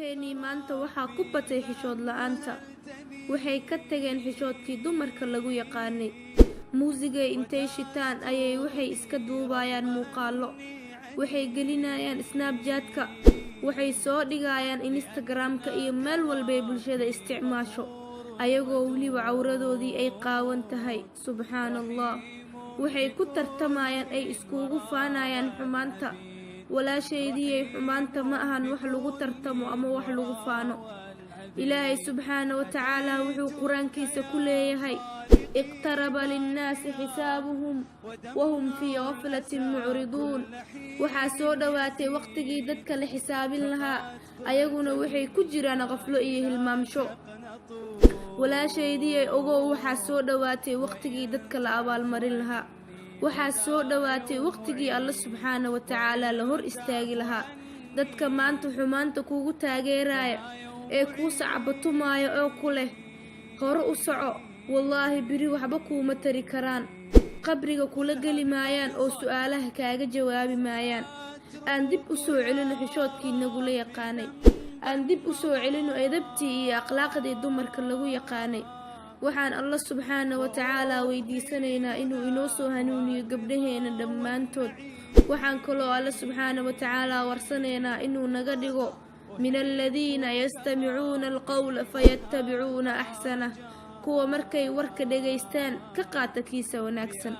gabdhaheenii maanta waxaa ku batay xishood la'aanta. Waxay ka tageen xishoodkii dumarka lagu yaqaanay. Muusigay intay shitaan ayay waxay iska duubayaan muuqaallo. Waxay gelinayaan Snapchat-ka. Waxay soo dhigayaan Instagram-ka iyo meel walba bulshada isticmaasho. Ayagoo waliba cawradoodii ay qaawan tahay. Subxaanallah. Waxay ku tartamayaan ay iskugu faanayaan xumaanta. walaashaydii xumaanta ma ahan wax lagu tartamo ama wax lagu faano. Ilaahay subxaanahu wa ta'aala wuxuu quraankiisa ku leeyahay iqtaraba linnaasi xisaabuhum wahum fii ghaflatin mucriduun. waxaa soo dhawaatay waqtigii dadka la xisaabin lahaa ayaguna waxay ku jiraan qaflo iyo hilmaamsho. walaashaydii ogow waxaa soo dhawaatay waqtigii dadka la abaalmarin lahaa. waxaa soo dhawaatay waqtigii Allah subxaanahu wa ta'aala la hor istaagi lahaa. dadka maanta xumaanta kugu taageeraya ee ku sacbatumaayo oo ku leh hore u soco, wallaahi biri waxba kuuma tari karaan. qabriga kula geli maayaan oo su'aalaha kaaga jawaabi maayaan. aan dib u soo celino xishoodkii nagula yaqaanay. aan dib u soo celino edabtii iyo akhlaaqdii dumarka lagu yaqaanay. waxaan Allah subxaanahu wa ta'aala weydiisanaynaa inuu inoo soo hanuuniyo gabdhaheena dhammaantood. waxaan kaloo Allah subxaanahu wa ta'aala warsanaynaa inuu naga dhigo min alladhiina yastamicuuna alqawla fayattabicuuna axsanah, kuwa markay warka dhageystaan ka qaata kiisa wanaagsan.